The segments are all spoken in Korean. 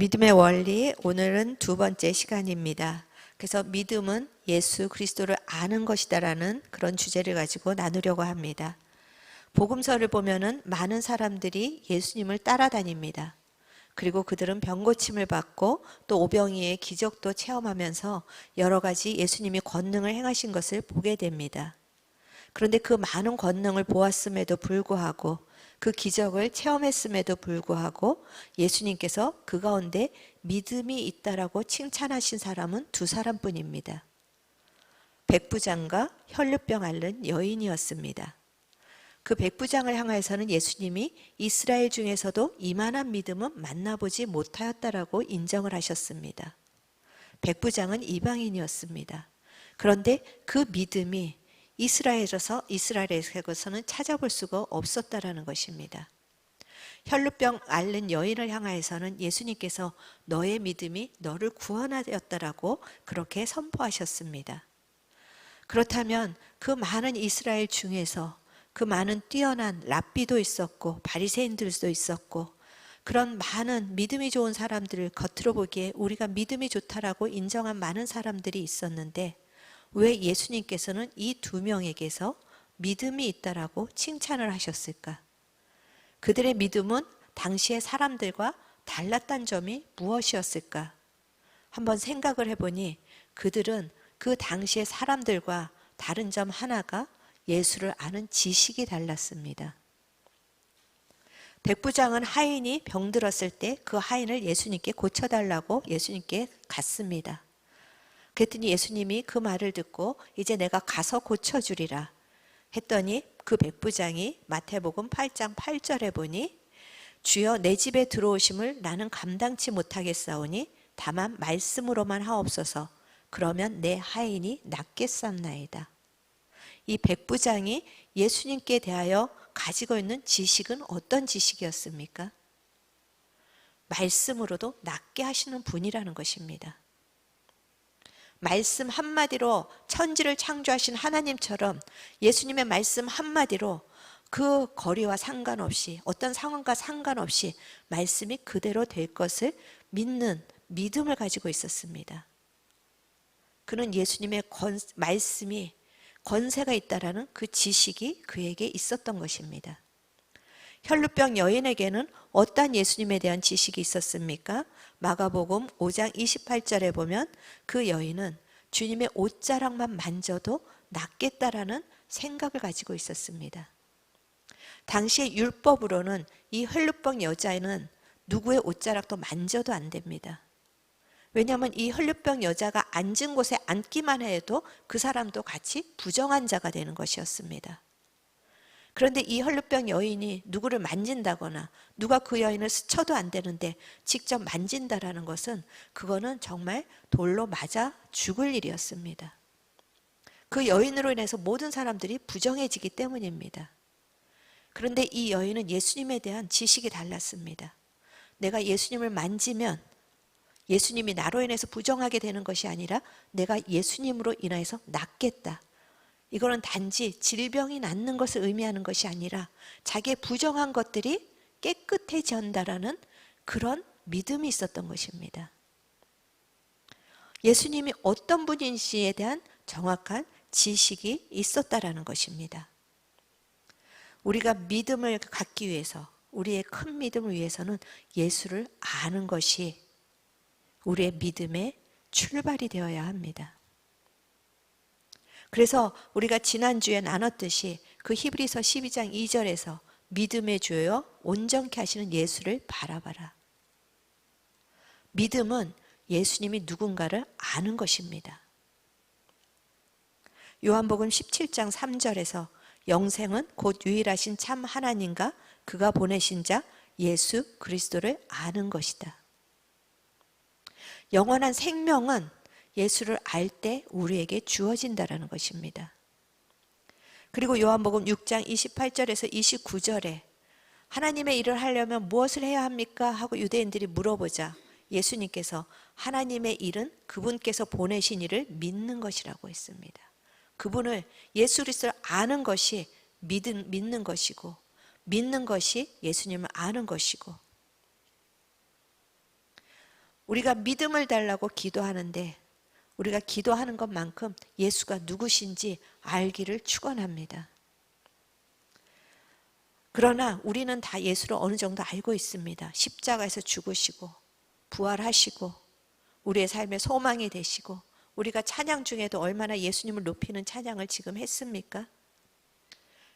믿음의 원리, 오늘은 두 번째 시간입니다. 그래서 믿음은 예수 그리스도를 아는 것이다라는 그런 주제를 가지고 나누려고 합니다. 복음서를 보면은 많은 사람들이 예수님을 따라다닙니다. 그리고 그들은 병고침을 받고 또 오병이의 기적도 체험하면서 여러 가지 예수님이 권능을 행하신 것을 보게 됩니다. 그런데 그 많은 권능을 보았음에도 불구하고 그 기적을 체험했음에도 불구하고 예수님께서 그 가운데 믿음이 있다라고 칭찬하신 사람은 두 사람뿐입니다. 백부장과 혈루병 앓는 여인이었습니다. 그 백부장을 향해서는 예수님이 이스라엘 중에서도 이만한 믿음은 만나보지 못하였다라고 인정을 하셨습니다. 백부장은 이방인이었습니다. 그런데 그 믿음이 이스라엘에서는 찾아볼 수가 없었다라는 것입니다. 혈루병 앓는 여인을 향하여서는 예수님께서 너의 믿음이 너를 구원하였다라고 그렇게 선포하셨습니다. 그렇다면 그 많은 이스라엘 중에서 그 많은 뛰어난 랍비도 있었고 바리새인들도 있었고 그런 많은 믿음이 좋은 사람들을 겉으로 보기에 우리가 믿음이 좋다라고 인정한 많은 사람들이 있었는데 왜 예수님께서는 이 두 명에게서 믿음이 있다라고 칭찬을 하셨을까? 그들의 믿음은 당시의 사람들과 달랐던 점이 무엇이었을까? 한번 생각을 해보니 그들은 그 당시의 사람들과 다른 점 하나가 예수를 아는 지식이 달랐습니다. 백부장은 하인이 병들었을 때 그 하인을 예수님께 고쳐달라고 예수님께 갔습니다. 그랬더니 예수님이 그 말을 듣고 이제 내가 가서 고쳐주리라 했더니 그 백부장이 마태복음 8장 8절에 보니 주여 내 집에 들어오심을 나는 감당치 못하겠사오니 다만 말씀으로만 하옵소서 그러면 내 하인이 낫겠사옵나이다. 이 백부장이 예수님께 대하여 가지고 있는 지식은 어떤 지식이었습니까? 말씀으로도 낫게 하시는 분이라는 것입니다. 말씀 한마디로 천지를 창조하신 하나님처럼 예수님의 말씀 한마디로 그 거리와 상관없이 어떤 상황과 상관없이 말씀이 그대로 될 것을 믿는 믿음을 가지고 있었습니다. 그는 예수님의 말씀이 권세가 있다라는 그 지식이 그에게 있었던 것입니다. 혈루병 여인에게는 어떠한 예수님에 대한 지식이 있었습니까? 마가복음 5장 28절에 보면 그 여인은 주님의 옷자락만 만져도 낫겠다라는 생각을 가지고 있었습니다. 당시의 율법으로는 이 혈루병 여자는 누구의 옷자락도 만져도 안 됩니다. 왜냐하면 이 혈루병 여자가 앉은 곳에 앉기만 해도 그 사람도 같이 부정한 자가 되는 것이었습니다. 그런데 이 혈루병 여인이 누구를 만진다거나 누가 그 여인을 스쳐도 안 되는데 직접 만진다라는 것은 그거는 정말 돌로 맞아 죽을 일이었습니다. 그 여인으로 인해서 모든 사람들이 부정해지기 때문입니다. 그런데 이 여인은 예수님에 대한 지식이 달랐습니다. 내가 예수님을 만지면 예수님이 나로 인해서 부정하게 되는 것이 아니라 내가 예수님으로 인해서 낫겠다. 이거는 단지 질병이 낫는 것을 의미하는 것이 아니라 자기의 부정한 것들이 깨끗해진다라는 그런 믿음이 있었던 것입니다. 예수님이 어떤 분인지에 대한 정확한 지식이 있었다라는 것입니다. 우리가 믿음을 갖기 위해서 우리의 큰 믿음을 위해서는 예수를 아는 것이 우리의 믿음의 출발이 되어야 합니다. 그래서 우리가 지난주에 나눴듯이 그 히브리서 12장 2절에서 믿음의 주여 온전케 하시는 예수를 바라봐라. 믿음은 예수님이 누군가를 아는 것입니다. 요한복음 17장 3절에서 영생은 곧 유일하신 참 하나님과 그가 보내신 자 예수 그리스도를 아는 것이다. 영원한 생명은 예수를 알 때 우리에게 주어진다라는 것입니다. 그리고 요한복음 6장 28절에서 29절에 하나님의 일을 하려면 무엇을 해야 합니까? 하고 유대인들이 물어보자 예수님께서 하나님의 일은 그분께서 보내신 일을 믿는 것이라고 했습니다. 그분을 예수 그리스도를 아는 것이 믿는 것이고 믿는 것이 예수님을 아는 것이고 우리가 믿음을 달라고 기도하는데 우리가 기도하는 것만큼 예수가 누구신지 알기를 축원합니다. 그러나 우리는 다 예수를 어느 정도 알고 있습니다. 십자가에서 죽으시고 부활하시고 우리의 삶의 소망이 되시고 우리가 찬양 중에도 얼마나 예수님을 높이는 찬양을 지금 했습니까?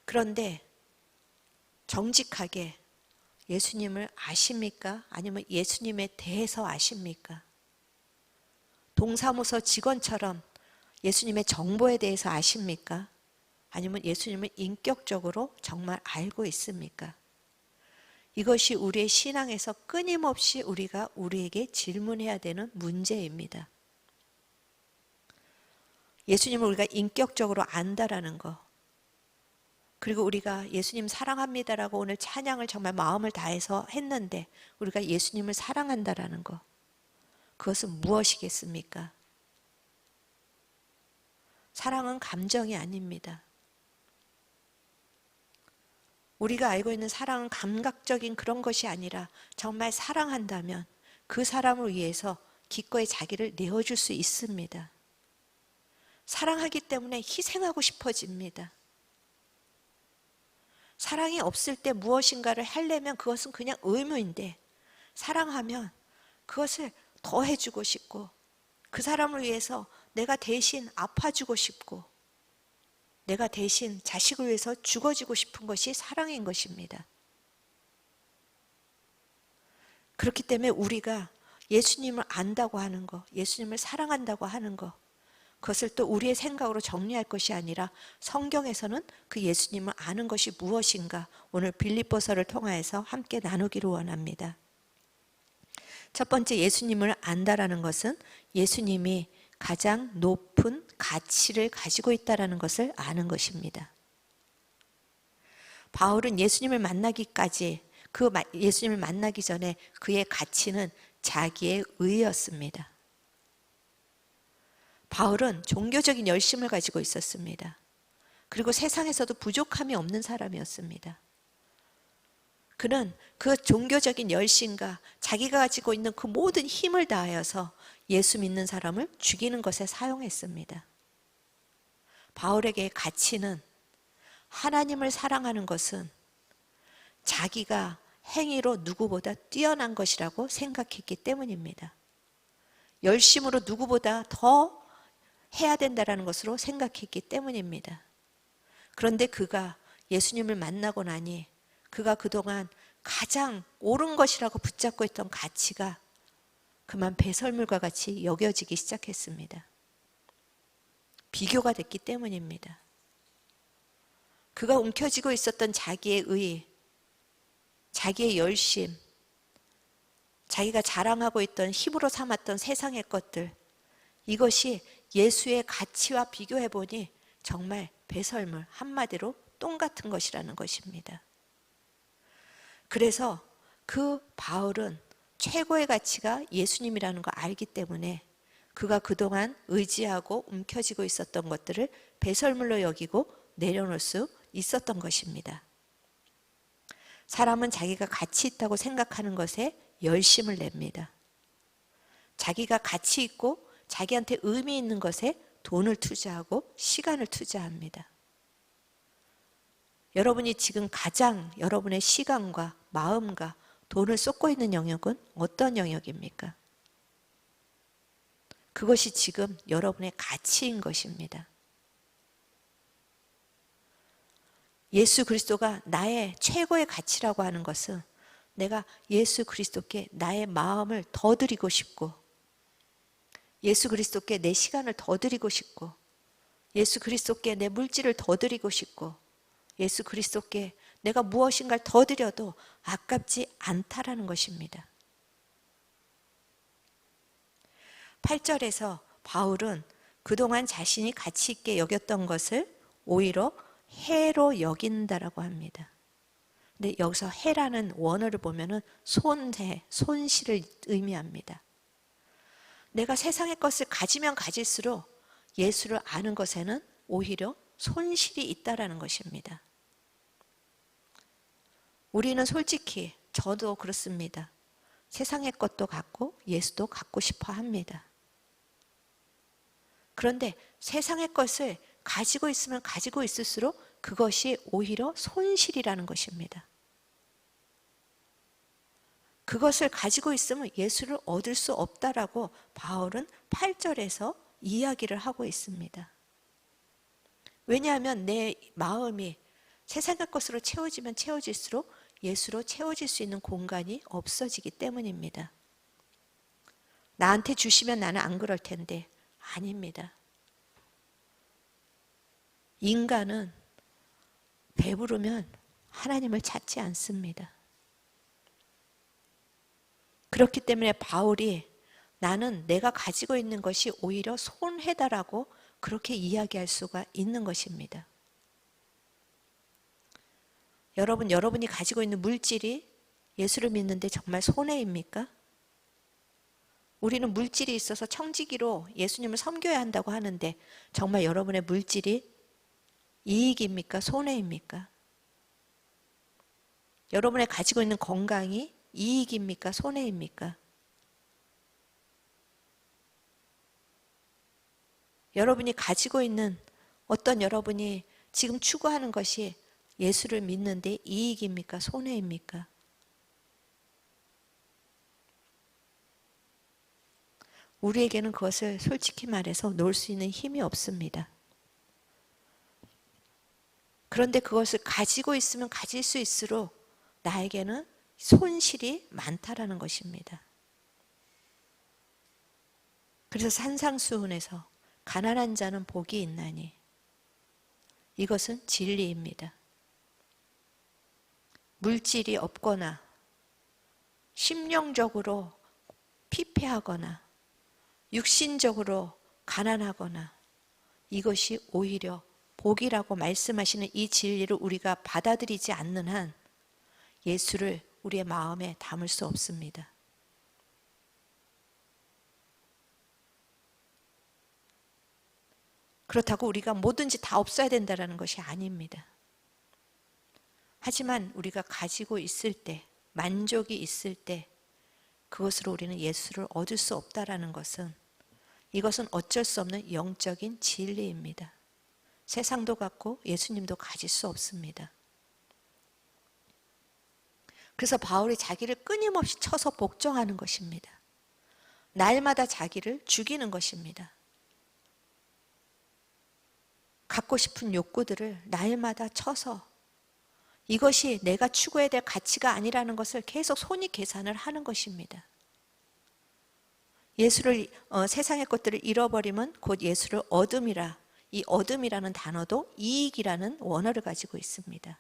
그런데 정직하게 예수님을 아십니까? 아니면 예수님에 대해서 아십니까? 동사무소 직원처럼 예수님의 정보에 대해서 아십니까? 아니면 예수님을 인격적으로 정말 알고 있습니까? 이것이 우리의 신앙에서 끊임없이 우리가 우리에게 질문해야 되는 문제입니다. 예수님을 우리가 인격적으로 안다라는 거, 그리고 우리가 예수님 사랑합니다라고 오늘 찬양을 정말 마음을 다해서 했는데 우리가 예수님을 사랑한다라는 거, 그것은 무엇이겠습니까? 사랑은 감정이 아닙니다. 우리가 알고 있는 사랑은 감각적인 그런 것이 아니라 정말 사랑한다면 그 사람을 위해서 기꺼이 자기를 내어줄 수 있습니다. 사랑하기 때문에 희생하고 싶어집니다. 사랑이 없을 때 무엇인가를 하려면 그것은 그냥 의무인데, 사랑하면 그것을 더 해주고 싶고 그 사람을 위해서 내가 대신 아파주고 싶고 내가 대신 자식을 위해서 죽어지고 싶은 것이 사랑인 것입니다. 그렇기 때문에 우리가 예수님을 안다고 하는 것, 예수님을 사랑한다고 하는 것, 그것을 또 우리의 생각으로 정리할 것이 아니라 성경에서는 그 예수님을 아는 것이 무엇인가 오늘 빌립보서를 통하여서 함께 나누기를 원합니다. 첫 번째, 예수님을 안다라는 것은 예수님이 가장 높은 가치를 가지고 있다는 것을 아는 것입니다. 바울은 예수님을 만나기까지, 예수님을 만나기 전에 그의 가치는 자기의 의였습니다. 바울은 종교적인 열심을 가지고 있었습니다. 그리고 세상에서도 부족함이 없는 사람이었습니다. 그는 그 종교적인 열심과 자기가 가지고 있는 그 모든 힘을 다하여서 예수 믿는 사람을 죽이는 것에 사용했습니다. 바울에게 가치는 하나님을 사랑하는 것은 자기가 행위로 누구보다 뛰어난 것이라고 생각했기 때문입니다. 열심으로 누구보다 더 해야 된다는 것으로 생각했기 때문입니다. 그런데 그가 예수님을 만나고 나니 그가 그동안 가장 옳은 것이라고 붙잡고 있던 가치가 그만 배설물과 같이 여겨지기 시작했습니다. 비교가 됐기 때문입니다. 그가 움켜쥐고 있었던 자기의 의, 자기의 열심, 자기가 자랑하고 있던 힘으로 삼았던 세상의 것들, 이것이 예수의 가치와 비교해 보니 정말 배설물, 한마디로 똥 같은 것이라는 것입니다. 그래서 그 바울은 최고의 가치가 예수님이라는 걸 알기 때문에 그가 그동안 의지하고 움켜쥐고 있었던 것들을 배설물로 여기고 내려놓을 수 있었던 것입니다. 사람은 자기가 가치 있다고 생각하는 것에 열심을 냅니다. 자기가 가치 있고 자기한테 의미 있는 것에 돈을 투자하고 시간을 투자합니다. 여러분이 지금 가장 여러분의 시간과 마음과 돈을 쏟고 있는 영역은 어떤 영역입니까? 그것이 지금 여러분의 가치인 것입니다. 예수 그리스도가 나의 최고의 가치라고 하는 것은 내가 예수 그리스도께 나의 마음을 더 드리고 싶고 예수 그리스도께 내 시간을 더 드리고 싶고 예수 그리스도께 내 물질을 더 드리고 싶고 예수 그리스도께 내가 무엇인가를 더 드려도 아깝지 않다라는 것입니다. 8절에서 바울은 그동안 자신이 가치 있게 여겼던 것을 오히려 해로 여긴다라고 합니다. 근데 여기서 해라는 원어를 보면은 손해, 손실을 의미합니다. 내가 세상의 것을 가지면 가질수록 예수를 아는 것에는 오히려 손실이 있다라는 것입니다. 우리는 솔직히 저도 그렇습니다. 세상의 것도 갖고 예수도 갖고 싶어 합니다. 그런데 세상의 것을 가지고 있으면 가지고 있을수록 그것이 오히려 손실이라는 것입니다. 그것을 가지고 있으면 예수를 얻을 수 없다라고 바울은 8절에서 이야기를 하고 있습니다. 왜냐하면 내 마음이 세상의 것으로 채워지면 채워질수록 예수로 채워질 수 있는 공간이 없어지기 때문입니다. 나한테 주시면 나는 안 그럴 텐데 아닙니다. 인간은 배부르면 하나님을 찾지 않습니다. 그렇기 때문에 바울이 나는 내가 가지고 있는 것이 오히려 손해다라고 그렇게 이야기할 수가 있는 것입니다. 여러분이 가지고 있는 물질이 예수를 믿는데 정말 손해입니까? 우리는 물질이 있어서 청지기로 예수님을 섬겨야 한다고 하는데 정말 여러분의 물질이 이익입니까? 손해입니까? 여러분의 가지고 있는 건강이 이익입니까? 손해입니까? 여러분이 가지고 있는 어떤 여러분이 지금 추구하는 것이 예수를 믿는데 이익입니까? 손해입니까? 우리에게는 그것을 솔직히 말해서 놓을 수 있는 힘이 없습니다. 그런데 그것을 가지고 있으면 가질 수 있을수록 나에게는 손실이 많다라는 것입니다. 그래서 산상수훈에서 가난한 자는 복이 있나니 이것은 진리입니다. 물질이 없거나 심령적으로 피폐하거나 육신적으로 가난하거나 이것이 오히려 복이라고 말씀하시는 이 진리를 우리가 받아들이지 않는 한 예수를 우리의 마음에 담을 수 없습니다. 그렇다고 우리가 뭐든지 다 없어야 된다는 것이 아닙니다. 하지만 우리가 가지고 있을 때, 만족이 있을 때 그것으로 우리는 예수를 얻을 수 없다는 것은 이것은 어쩔 수 없는 영적인 진리입니다. 세상도 갖고 예수님도 가질 수 없습니다. 그래서 바울이 자기를 끊임없이 쳐서 복종하는 것입니다. 날마다 자기를 죽이는 것입니다. 갖고 싶은 욕구들을 날마다 쳐서 이것이 내가 추구해야 될 가치가 아니라는 것을 계속 손익 계산을 하는 것입니다. 예수를 세상의 것들을 잃어버리면 곧 예수를 얻음이라. 이 얻음이라는 단어도 이익이라는 원어를 가지고 있습니다.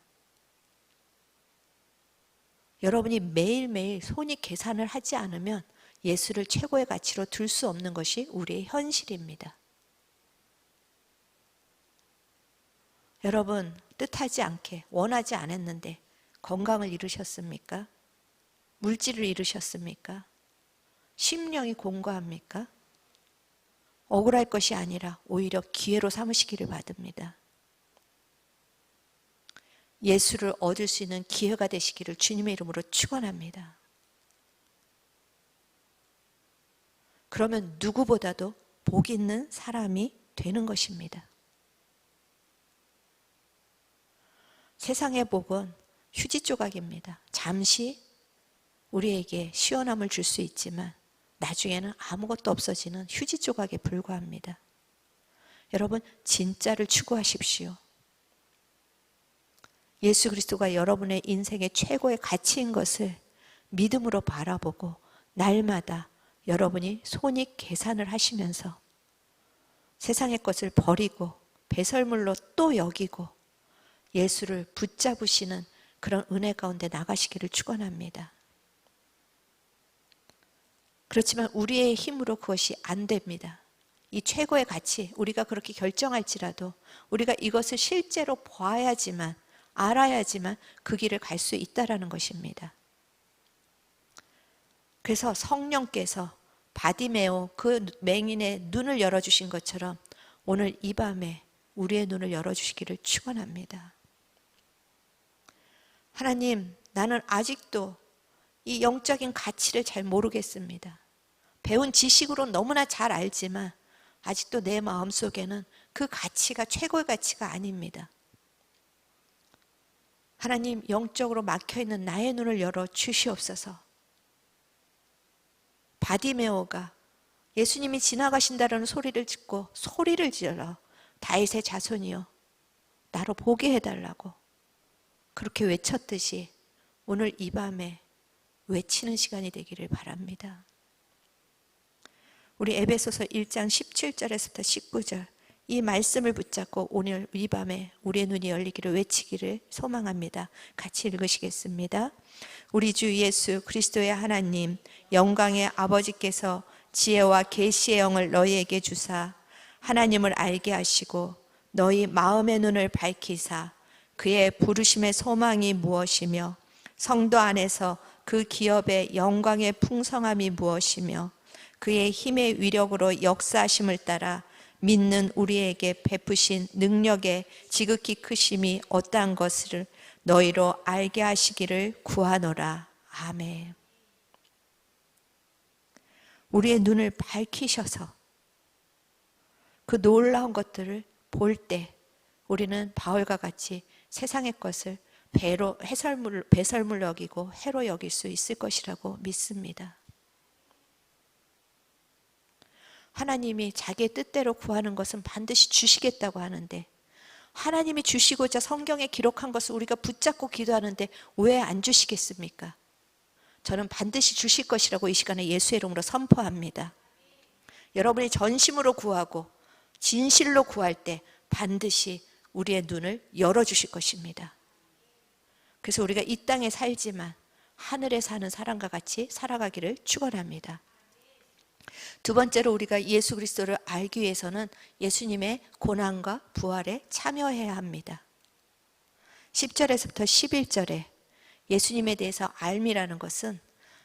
여러분이 매일매일 손익 계산을 하지 않으면 예수를 최고의 가치로 둘 수 없는 것이 우리의 현실입니다. 여러분 뜻하지 않게 원하지 않았는데 건강을 잃으셨습니까? 물질을 잃으셨습니까? 심령이 공고합니까? 억울할 것이 아니라 오히려 기회로 삼으시기를 바랍니다. 예수를 얻을 수 있는 기회가 되시기를 주님의 이름으로 축원합니다. 그러면 누구보다도 복 있는 사람이 되는 것입니다. 세상의 복은 휴지 조각입니다. 잠시 우리에게 시원함을 줄 수 있지만 나중에는 아무것도 없어지는 휴지 조각에 불과합니다. 여러분 진짜를 추구하십시오. 예수 그리스도가 여러분의 인생의 최고의 가치인 것을 믿음으로 바라보고 날마다 여러분이 손익 계산을 하시면서 세상의 것을 버리고 배설물로 또 여기고 예수를 붙잡으시는 그런 은혜 가운데 나가시기를 축원합니다. 그렇지만 우리의 힘으로 그것이 안 됩니다. 이 최고의 가치 우리가 그렇게 결정할지라도 우리가 이것을 실제로 봐야지만 알아야지만 그 길을 갈 수 있다라는 것입니다. 그래서 성령께서 바디메오 그 맹인의 눈을 열어주신 것처럼 오늘 이 밤에 우리의 눈을 열어주시기를 축원합니다. 하나님, 나는 아직도 이 영적인 가치를 잘 모르겠습니다. 배운 지식으로 너무나 잘 알지만 아직도 내 마음속에는 그 가치가 최고의 가치가 아닙니다. 하나님, 영적으로 막혀있는 나의 눈을 열어 주시옵소서. 바디메오가 예수님이 지나가신다는 소리를 듣고 소리를 지르러 다윗의 자손이여 나로 보게 해달라고 그렇게 외쳤듯이 오늘 이 밤에 외치는 시간이 되기를 바랍니다. 우리 에베소서 1장 17절에서부터 19절 이 말씀을 붙잡고 오늘 이 밤에 우리의 눈이 열리기를 외치기를 소망합니다. 같이 읽으시겠습니다. 우리 주 예수 그리스도의 하나님 영광의 아버지께서 지혜와 계시의 영을 너희에게 주사 하나님을 알게 하시고 너희 마음의 눈을 밝히사 그의 부르심의 소망이 무엇이며 성도 안에서 그 기업의 영광의 풍성함이 무엇이며 그의 힘의 위력으로 역사하심을 따라 믿는 우리에게 베푸신 능력의 지극히 크심이 어떠한 것을 너희로 알게 하시기를 구하노라. 아멘. 우리의 눈을 밝히셔서 그 놀라운 것들을 볼 때 우리는 바울과 같이 세상의 것을 배설물 여기고 해로 여길 수 있을 것이라고 믿습니다. 하나님이 자기의 뜻대로 구하는 것은 반드시 주시겠다고 하는데 하나님이 주시고자 성경에 기록한 것을 우리가 붙잡고 기도하는데 왜 안 주시겠습니까? 저는 반드시 주실 것이라고 이 시간에 예수의 이름으로 선포합니다. 여러분이 전심으로 구하고 진실로 구할 때 반드시 우리의 눈을 열어주실 것입니다. 그래서 우리가 이 땅에 살지만 하늘에 사는 사람과 같이 살아가기를 축원합니다. 두 번째로 우리가 예수 그리스도를 알기 위해서는 예수님의 고난과 부활에 참여해야 합니다. 10절에서부터 11절에 예수님에 대해서 알미라는 것은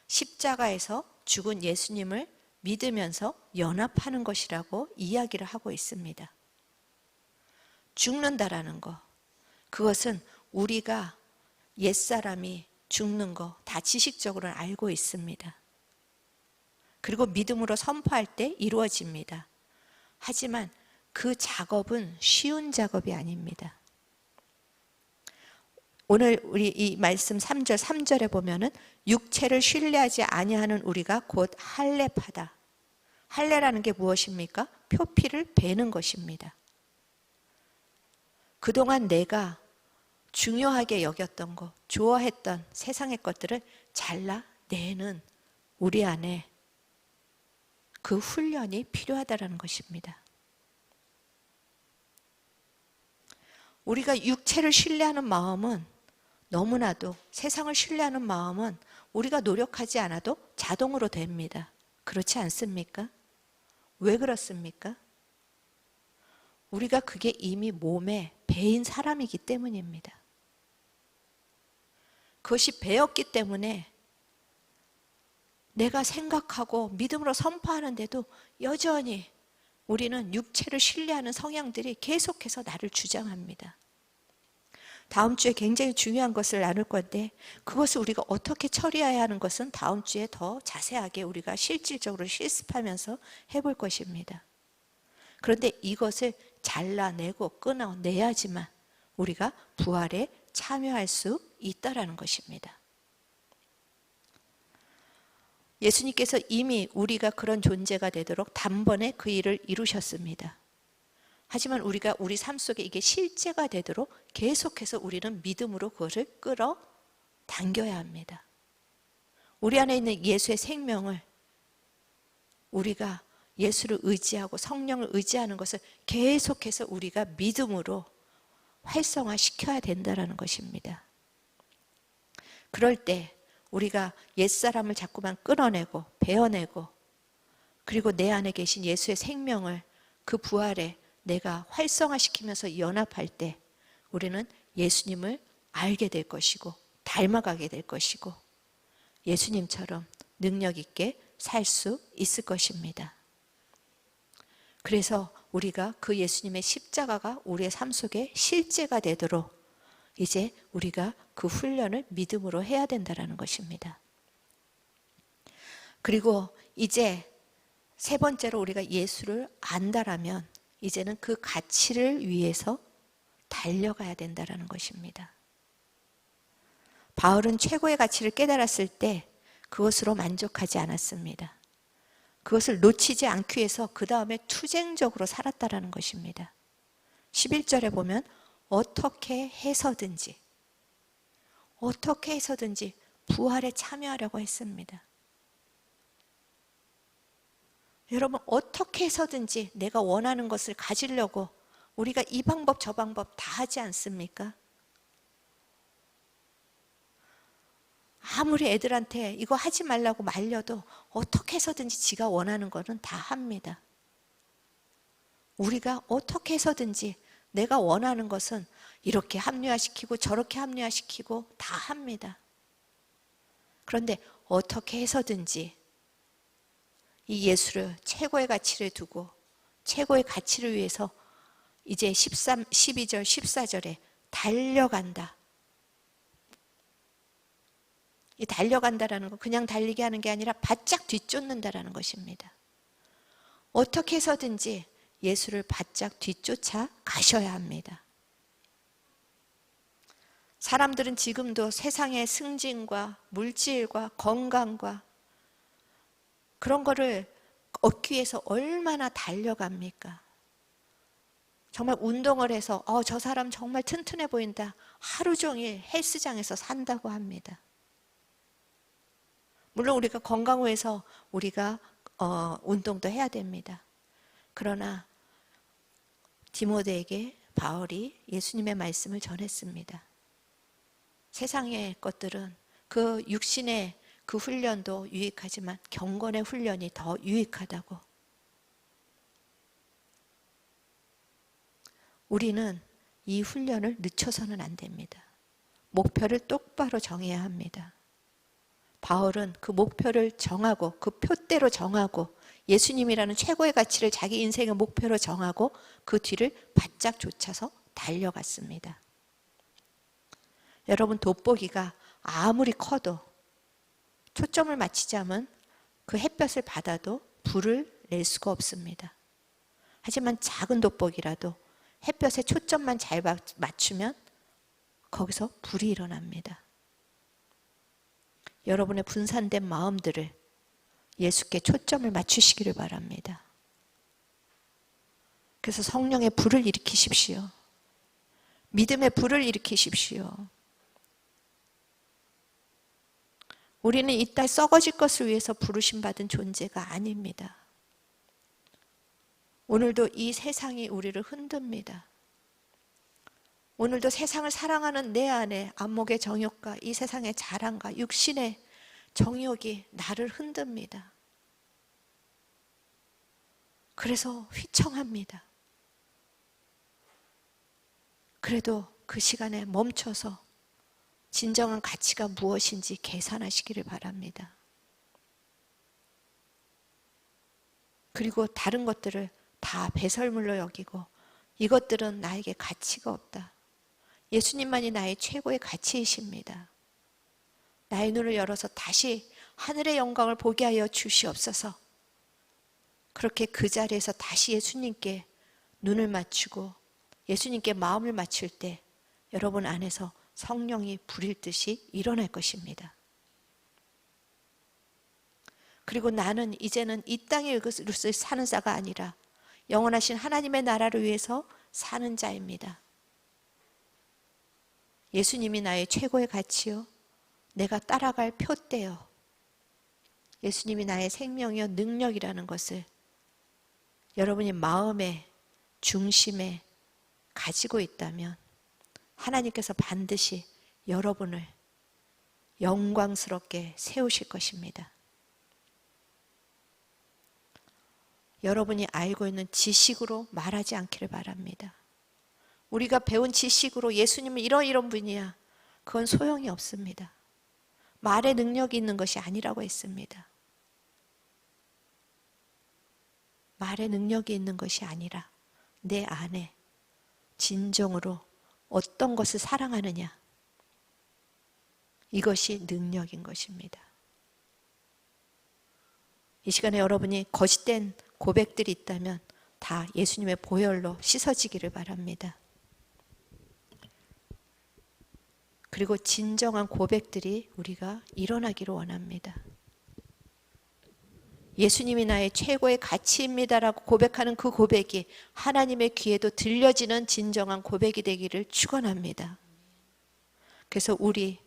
십자가에서 죽은 예수님을 믿으면서 연합하는 것이라고 이야기를 하고 있습니다. 죽는다라는 것, 그것은 우리가 옛사람이 죽는 거 다 지식적으로는 알고 있습니다. 그리고 믿음으로 선포할 때 이루어집니다. 하지만 그 작업은 쉬운 작업이 아닙니다. 오늘 우리 이 말씀 3절에 보면은 육체를 신뢰하지 아니하는 우리가 곧 할례파다. 할례라는 게 무엇입니까? 표피를 베는 것입니다. 그동안 내가 중요하게 여겼던 것, 좋아했던 세상의 것들을 잘라내는 우리 안에 그 훈련이 필요하다는 것입니다. 우리가 육체를 신뢰하는 마음은 너무나도 세상을 신뢰하는 마음은 우리가 노력하지 않아도 자동으로 됩니다. 그렇지 않습니까? 왜 그렇습니까? 우리가 그게 이미 몸에 배인 사람이기 때문입니다. 그것이 배었기 때문에 내가 생각하고 믿음으로 선포하는데도 여전히 우리는 육체를 신뢰하는 성향들이 계속해서 나를 주장합니다. 다음 주에 굉장히 중요한 것을 나눌 건데 그것을 우리가 어떻게 처리해야 하는 것은 다음 주에 더 자세하게 우리가 실질적으로 실습하면서 해볼 것입니다. 그런데 이것을 잘라내고 끊어내야지만 우리가 부활에 참여할 수 있다라는 것입니다. 예수님께서 이미 우리가 그런 존재가 되도록 단번에 그 일을 이루셨습니다. 하지만 우리가 우리 삶 속에 이게 실제가 되도록 계속해서 우리는 믿음으로 그것을 끌어당겨야 합니다. 우리 안에 있는 예수의 생명을 우리가 예수를 의지하고 성령을 의지하는 것을 계속해서 우리가 믿음으로 활성화시켜야 된다는 것입니다. 그럴 때 우리가 옛사람을 자꾸만 끊어내고 베어내고 그리고 내 안에 계신 예수의 생명을 그 부활에 내가 활성화시키면서 연합할 때 우리는 예수님을 알게 될 것이고 닮아가게 될 것이고 예수님처럼 능력 있게 살 수 있을 것입니다. 그래서 우리가 그 예수님의 십자가가 우리의 삶 속에 실제가 되도록 이제 우리가 그 훈련을 믿음으로 해야 된다는 것입니다. 그리고 이제 세 번째로 우리가 예수를 안다라면 이제는 그 가치를 위해서 달려가야 된다는 것입니다. 바울은 최고의 가치를 깨달았을 때 그것으로 만족하지 않았습니다. 그것을 놓치지 않기 위해서 그 다음에 투쟁적으로 살았다는 것입니다. 11절에 보면 어떻게 해서든지 부활에 참여하려고 했습니다. 여러분, 어떻게 해서든지 내가 원하는 것을 가지려고 우리가 이 방법 저 방법 다 하지 않습니까? 아무리 애들한테 이거 하지 말라고 말려도 어떻게 해서든지 지가 원하는 거는 다 합니다. 우리가 어떻게 해서든지 내가 원하는 것은 이렇게 합리화시키고 저렇게 합리화시키고 다 합니다. 그런데 어떻게 해서든지 이 예수를 최고의 가치를 두고 최고의 가치를 위해서 이제 12절, 14절에 달려간다. 이 달려간다라는 건 그냥 달리게 하는 게 아니라 바짝 뒤쫓는다라는 것입니다. 어떻게 해서든지 예수를 바짝 뒤쫓아 가셔야 합니다. 사람들은 지금도 세상의 승진과 물질과 건강과 그런 거를 얻기 위해서 얼마나 달려갑니까? 정말 운동을 해서 저 사람 정말 튼튼해 보인다. 하루 종일 헬스장에서 산다고 합니다. 물론 우리가 건강을 위해서 우리가 운동도 해야 됩니다. 그러나 디모데에게 바울이 예수님의 말씀을 전했습니다. 세상의 것들은 그 육신의 그 훈련도 유익하지만 경건의 훈련이 더 유익하다고. 우리는 이 훈련을 늦춰서는 안 됩니다. 목표를 똑바로 정해야 합니다. 바울은 그 목표를 정하고 그 표대로 정하고 예수님이라는 최고의 가치를 자기 인생의 목표로 정하고 그 뒤를 바짝 쫓아서 달려갔습니다. 여러분, 돋보기가 아무리 커도 초점을 맞추자면 그 햇볕을 받아도 불을 낼 수가 없습니다. 하지만 작은 돋보기라도 햇볕에 초점만 잘 맞추면 거기서 불이 일어납니다. 여러분의 분산된 마음들을 예수께 초점을 맞추시기를 바랍니다. 그래서 성령의 불을 일으키십시오. 믿음의 불을 일으키십시오. 우리는 이 땅 썩어질 것을 위해서 부르심받은 존재가 아닙니다. 오늘도 이 세상이 우리를 흔듭니다. 오늘도 세상을 사랑하는 내 안에 안목의 정욕과 이 세상의 자랑과 육신의 정욕이 나를 흔듭니다. 그래서 휘청합니다. 그래도 그 시간에 멈춰서 진정한 가치가 무엇인지 계산하시기를 바랍니다. 그리고 다른 것들을 다 배설물로 여기고 이것들은 나에게 가치가 없다. 예수님만이 나의 최고의 가치이십니다. 나의 눈을 열어서 다시 하늘의 영광을 보게 하여 주시옵소서. 그렇게 그 자리에서 다시 예수님께 눈을 맞추고 예수님께 마음을 맞출 때 여러분 안에서 성령이 불일 듯이 일어날 것입니다. 그리고 나는 이제는 이 땅의 것을 사는 자가 아니라 영원하신 하나님의 나라를 위해서 사는 자입니다. 예수님이 나의 최고의 가치요, 내가 따라갈 표대요, 예수님이 나의 생명이요 능력이라는 것을 여러분이 마음의 중심에 가지고 있다면 하나님께서 반드시 여러분을 영광스럽게 세우실 것입니다. 여러분이 알고 있는 지식으로 말하지 않기를 바랍니다. 우리가 배운 지식으로 예수님은 이런 분이야, 그건 소용이 없습니다. 말의 능력이 있는 것이 아니라고 했습니다. 말의 능력이 있는 것이 아니라 내 안에 진정으로 어떤 것을 사랑하느냐, 이것이 능력인 것입니다. 이 시간에 여러분이 거짓된 고백들이 있다면 다 예수님의 보혈로 씻어지기를 바랍니다. 그리고 진정한 고백들이 우리가 일어나기를 원합니다. 예수님이 나의 최고의 가치입니다라고 고백하는 그 고백이 하나님의 귀에도 들려지는 진정한 고백이 되기를 축원합니다. 그래서 우리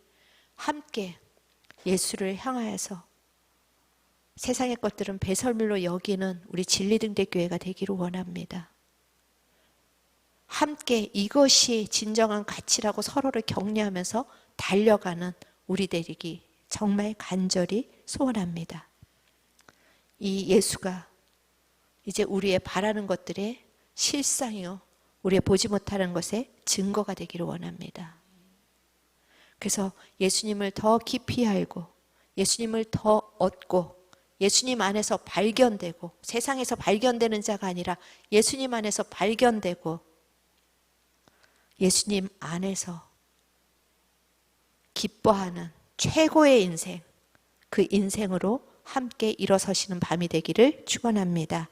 함께 예수를 향하여서 세상의 것들은 배설물로 여기는 우리 진리등대교회가 되기를 원합니다. 함께 이것이 진정한 가치라고 서로를 격려하면서 달려가는 우리 되기 정말 간절히 소원합니다. 이 예수가 이제 우리의 바라는 것들의 실상이요, 우리의 보지 못하는 것의 증거가 되기를 원합니다. 그래서 예수님을 더 깊이 알고 예수님을 더 얻고 예수님 안에서 발견되고, 세상에서 발견되는 자가 아니라 예수님 안에서 발견되고 예수님 안에서 기뻐하는 최고의 인생, 그 인생으로 함께 일어서시는 밤이 되기를 축원합니다.